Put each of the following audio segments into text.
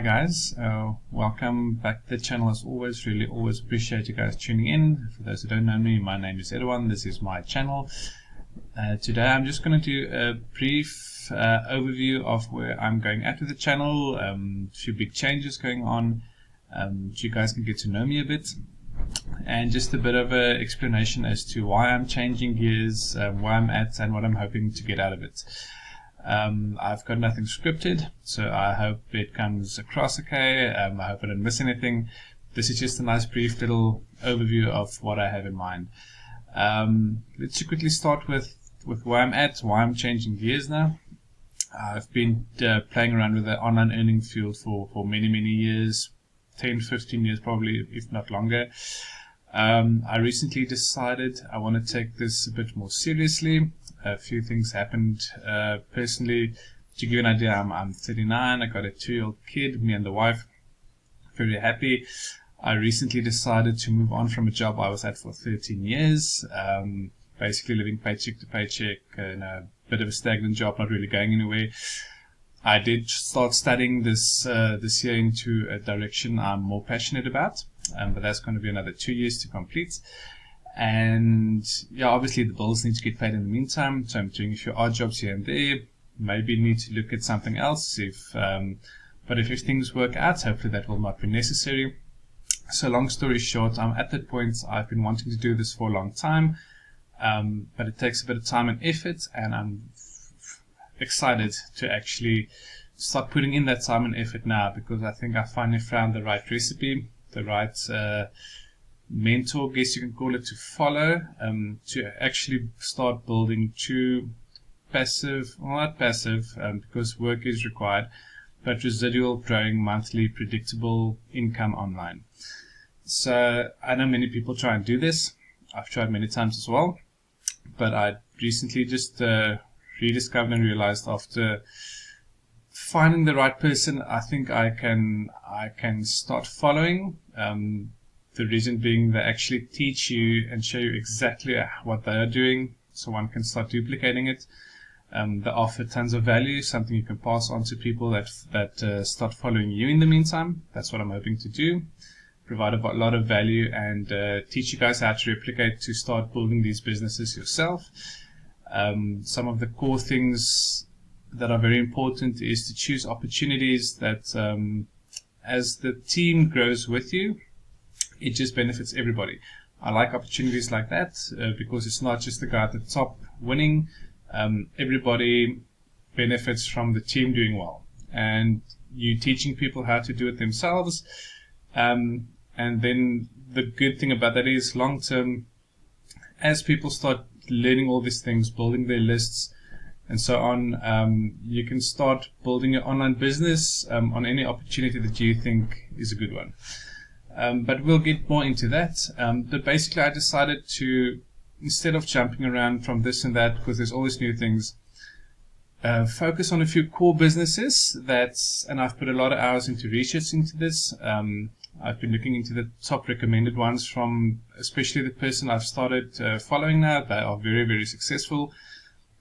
guys, welcome back to the channel. As always, really always appreciate you guys tuning in. For those who don't know me, my name is Edwin. This is my channel. Today I'm just going to do a brief overview of where I'm going at with the channel, a few big changes going on, so you guys can get to know me a bit, and just a bit of an explanation as to why I'm changing gears, where I'm at, and what I'm hoping to get out of it. I've got nothing scripted, so I hope it comes across okay. I hope I don't miss anything. This is just a nice brief little overview of what I have in mind. Let's quickly start with where I'm at, why I'm changing gears now. I've been playing around with the online earning field for many years, 10, 15 years probably, if not longer. I recently decided I want to take this a bit more seriously. A few things happened personally. To give you an idea, I'm 39, I got a 2-year-old kid, me and the wife, very happy. I recently decided to move on from a job I was at for 13 years, basically living paycheck to paycheck, in a bit of a stagnant job, not really going anywhere. I did start studying this year into a direction I'm more passionate about, but that's going to be another 2 years to complete. And yeah, obviously the bills need to get paid in the meantime, so I'm doing a few odd jobs here and there. Maybe need to look at something else but if things work out, hopefully that will not be necessary. So long story short, I'm at that point. I've been wanting to do this for a long time, but it takes a bit of time and effort, and I'm excited to actually start putting in that time and effort now, because I think I finally found the right recipe, the right mentor, guess you can call it, to follow, to actually start building true passive, well, not passive, because work is required, but residual, growing, monthly, predictable income online. So I know many people try and do this. I've tried many times as well, but I recently just rediscovered and realized, after finding the right person, I think I can start following. The reason being, they actually teach you and show you exactly what they are doing, so one can start duplicating it. They offer tons of value, something you can pass on to people that start following you in the meantime. That's what I'm hoping to do. Provide a lot of value and teach you guys how to replicate, to start building these businesses yourself. Some of the core things that are very important is to choose opportunities that, as the team grows with you, it just benefits everybody. I like opportunities like that because it's not just the guy at the top winning. Everybody benefits from the team doing well, and you teaching people how to do it themselves. And then the good thing about that is, long term, as people start learning all these things, building their lists and so on, you can start building your online business on any opportunity that you think is a good one. But we'll get more into that. But basically I decided to, instead of jumping around from this and that, because there's always new things, focus on a few core businesses and I've put a lot of hours into research into this. I've been looking into the top recommended ones from, especially the person I've started following now. They are very successful.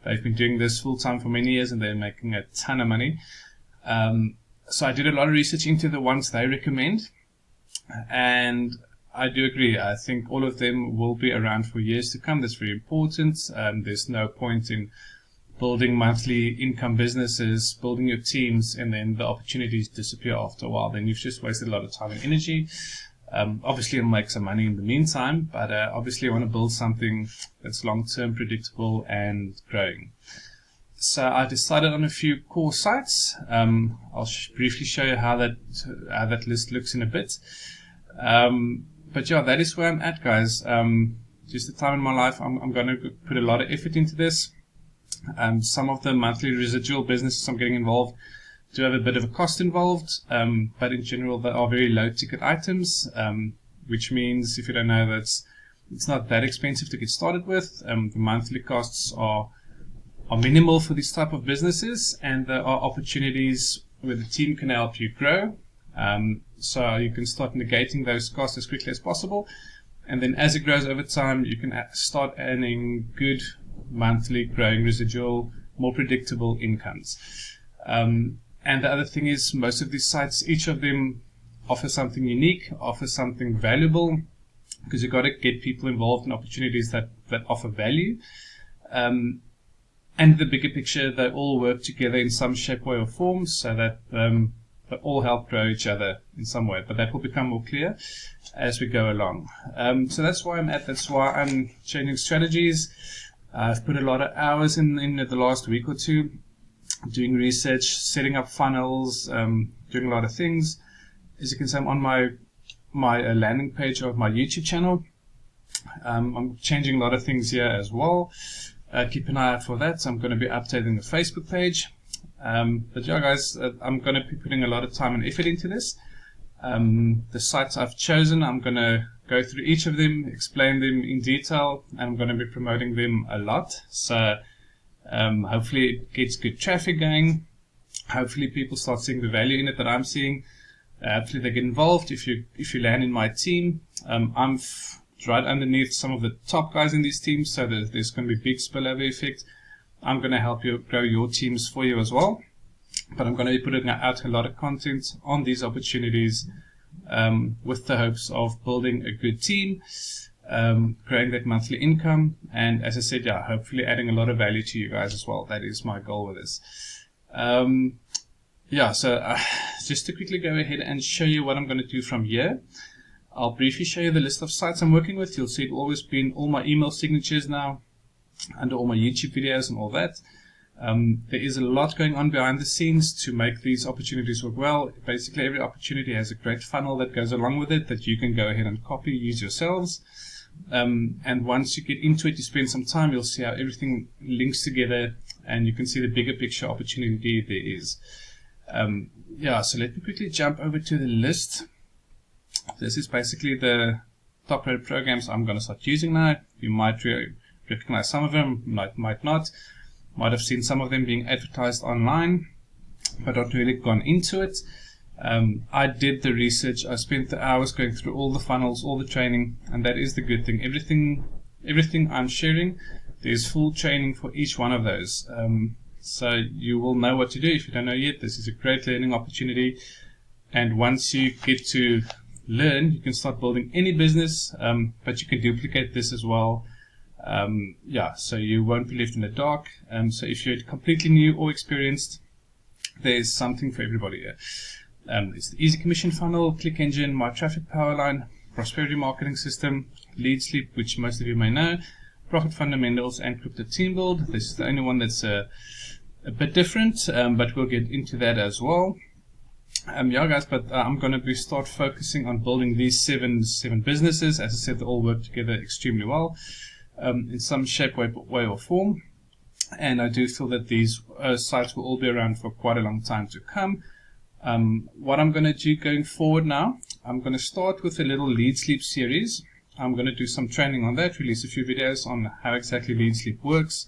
They've been doing this full time for many years and they're making a ton of money. So I did a lot of research into the ones they recommend. And I do agree. I think all of them will be around for years to come. That's very important. There's no point in building monthly income businesses, building your teams, and then the opportunities disappear after a while. Then you've just wasted a lot of time and energy. Obviously, you'll make some money in the meantime, but obviously you want to build something that's long-term, predictable, and growing. So I decided on a few core sites. I'll briefly show you how that list looks in a bit. But yeah, that is where I'm at, guys. Just the time in my life, I'm going to put a lot of effort into this. Some of the monthly residual businesses I'm getting involved do have a bit of a cost involved, but in general they are very low ticket items, which means, if you don't know, it's not that expensive to get started with. The monthly costs are minimal for these type of businesses, and there are opportunities where the team can help you grow. So you can start negating those costs as quickly as possible, and then as it grows over time, you can start earning good monthly growing residual, more predictable incomes. And the other thing is, most of these sites, each of them offer something unique, offer something valuable, because you've got to get people involved in opportunities that offer value. And the bigger picture, they all work together in some shape, way, or form, so that they all help grow each other in some way. But that will become more clear as we go along. So that's why I'm at. That's why I'm changing strategies. I've put a lot of hours in the last week or two, doing research, setting up funnels, doing a lot of things. As you can see, I'm on my landing page of my YouTube channel. I'm changing a lot of things here as well. Keep an eye out for that. So I'm going to be updating the Facebook page. But yeah, guys, I'm going to be putting a lot of time and effort into this. The sites I've chosen, I'm going to go through each of them, explain them in detail, and I'm going to be promoting them a lot. So hopefully it gets good traffic going. Hopefully people start seeing the value in it that I'm seeing. Hopefully they get involved. If you land in my team, I'm right underneath some of the top guys in these teams, so there's going to be big spillover effect. I'm going to help you grow your teams for you as well. But I'm going to be putting out a lot of content on these opportunities with the hopes of building a good team, growing that monthly income, and as I said, yeah, hopefully adding a lot of value to you guys as well. That is my goal with this. So just to quickly go ahead and show you what I'm going to do from here. I'll briefly show you the list of sites I'm working with. You'll see it always been all my email signatures now, under all my YouTube videos and all that. There is a lot going on behind the scenes to make these opportunities work well. Basically, every opportunity has a great funnel that goes along with it that you can go ahead and copy, use yourselves. And once you get into it, you spend some time, you'll see how everything links together, and you can see the bigger picture opportunity there is. So let me quickly jump over to the list. This is basically the top-rated programs I'm going to start using now. You might recognize some of them, might not. Might have seen some of them being advertised online, but not really gone into it. I did the research. I spent the hours going through all the funnels, all the training, and that is the good thing. Everything I'm sharing, there's full training for each one of those. So you will know what to do. If you don't know yet, this is a great learning opportunity. And once you get to learn, you can start building any business, but you can duplicate this as well. So you won't be left in the dark. So if you're completely new or experienced, there's something for everybody here. It's the Easy Commission Funnel, Click Engine, My Traffic Powerline, Prosperity Marketing System, Lead Sleep, which most of you may know, Profit Fundamentals, and Crypto Team Build. This is the only one that's a bit different, but we'll get into that as well. I'm going to start focusing on building these seven businesses. As I said, they all work together extremely well in some shape, way or form. And I do feel that these sites will all be around for quite a long time to come. What I'm going to do going forward now, I'm going to start with a little Lead Sleep series. I'm going to do some training on that, release a few videos on how exactly Lead Sleep works.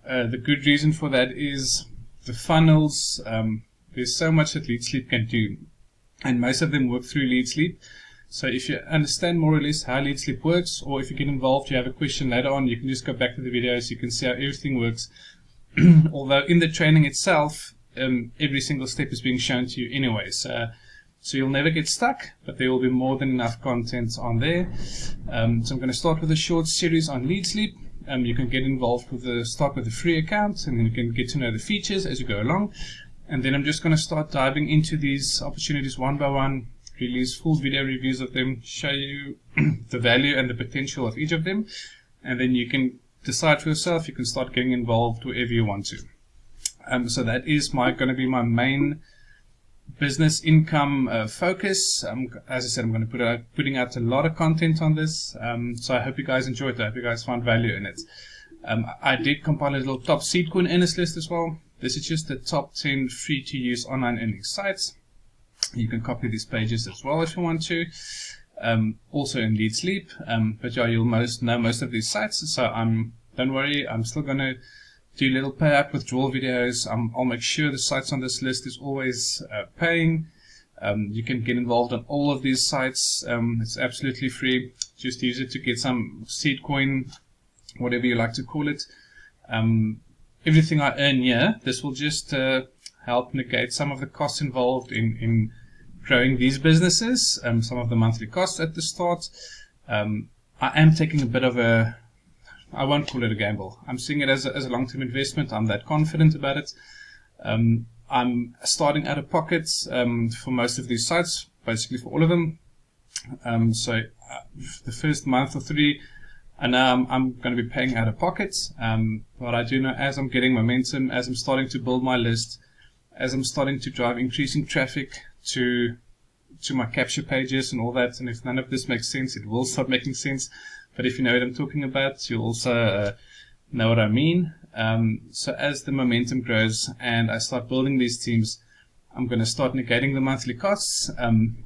The good reason for that is the funnels. There's so much that Lead Sleep can do, and most of them work through Lead Sleep. So if you understand more or less how Lead Sleep works, or if you get involved, you have a question later on, you can just go back to the videos, you can see how everything works. Although in the training itself, every single step is being shown to you anyway. So you'll never get stuck, but there will be more than enough content on there. So I'm going to start with a short series on Lead Sleep. You can get involved start with a free account, and then you can get to know the features as you go along. And then I'm just going to start diving into these opportunities one by one, release full video reviews of them, show you the value and the potential of each of them, and then you can decide for yourself. You can start getting involved wherever you want to. So that is going to be my main business income focus. As I said, I'm going to putting out a lot of content on this. So I hope you guys enjoyed that. I hope you guys found value in it. I did compile a little top seed coin earners list as well. This is just the top 10 free-to-use online earning sites. You can copy these pages as well if you want to. Also in Lead Sleep. But yeah, you'll know most of these sites. So don't worry, I'm still going to do little pay-up withdrawal videos. I'll make sure the sites on this list is always paying. You can get involved on all of these sites. It's absolutely free. Just use it to get some seed coin, whatever you like to call it. Everything I earn here, this will just help negate some of the costs involved in growing these businesses, some of the monthly costs at the start. I am taking a bit of a, I won't call it a gamble. I'm seeing it as a long-term investment. I'm that confident about it. I'm starting out of pockets for most of these sites, basically for all of them. So the first month or three, and now I'm going to be paying out of pockets. But I do know as I'm getting momentum, as I'm starting to build my list, as I'm starting to drive increasing traffic to my capture pages and all that, and if none of this makes sense, it will start making sense. But if you know what I'm talking about, you'll also know what I mean. So as the momentum grows and I start building these teams, I'm going to start negating the monthly costs.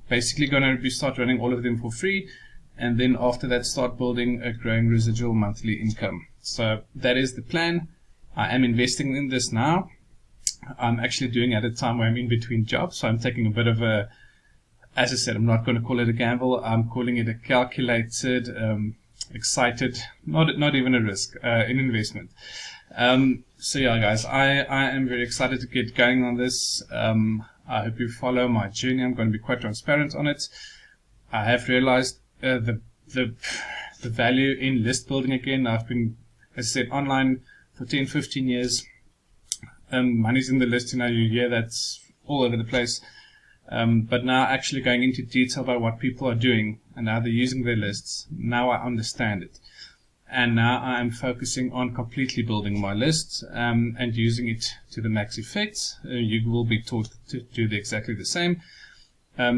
Basically going to start running all of them for free. And then after that, start building a growing residual monthly income. So that is the plan. I am investing in this now. I'm actually doing it at a time where I'm in between jobs. So I'm taking a bit of a, as I said, I'm not going to call it a gamble. I'm calling it a calculated, excited, not even a risk, an investment. So yeah, guys, I am very excited to get going on this. I hope you follow my journey. I'm going to be quite transparent on it. I have realized the value in list building again. I've been, as I said, online for 10, 15 years. Money's in the list, you hear that's all over the place. But now actually going into detail about what people are doing and how they're using their lists, now I understand it. And now I am focusing on completely building my list and using it to the max effect. You will be taught to do exactly the same.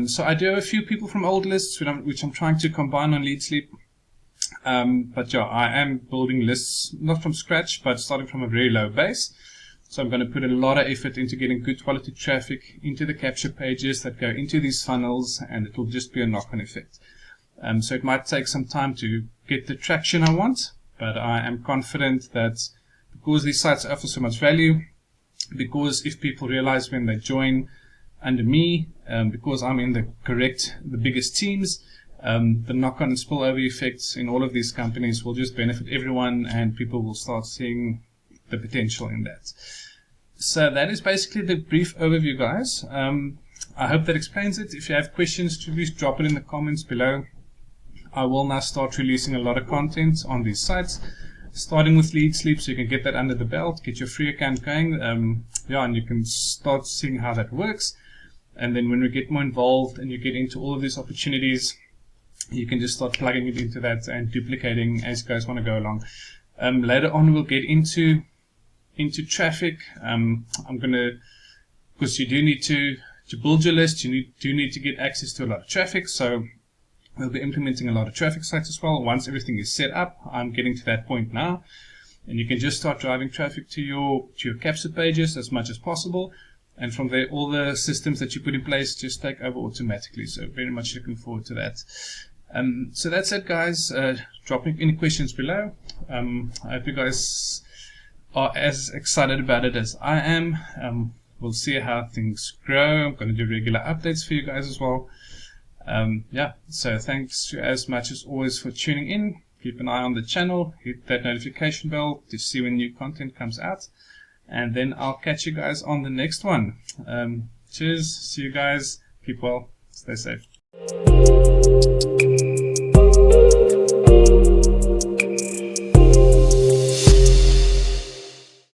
So I do have a few people from old lists, which I'm trying to combine on Lead Sleep. But yeah, I am building lists, not from scratch, but starting from a very low base. So I'm going to put a lot of effort into getting good quality traffic into the capture pages that go into these funnels, and it will just be a knock-on effect. So it might take some time to get the traction I want, but I am confident that because these sites offer so much value, because if people realize when they join under me, because I'm in the biggest teams, the knock-on and spillover effects in all of these companies will just benefit everyone, and people will start seeing the potential in that. So that is basically the brief overview, guys. I hope that explains it. If you have questions, please drop it in the comments below. I will now start releasing a lot of content on these sites, starting with Lead Sleep, so you can get that under the belt, get your free account going, and you can start seeing how that works. And then when we get more involved and you get into all of these opportunities, you can just start plugging it into that and duplicating as you guys want to go along. Later on, we'll get into traffic. I'm gonna, because you do need to build your list, you do need to get access to a lot of traffic. So we'll be implementing a lot of traffic sites as well. Once everything is set up, I'm getting to that point now, and you can just start driving traffic to your capture pages as much as possible. And from there, all the systems that you put in place just take over automatically. So very much looking forward to that. So that's it, guys. Drop any questions below. I hope you guys are as excited about it as I am. We'll see how things grow. I'm going to do regular updates for you guys as well. So thanks as much as always for tuning in. Keep an eye on the channel. Hit that notification bell to see when new content comes out. And then I'll catch you guys on the next one. Cheers. See you guys. Keep well. Stay safe.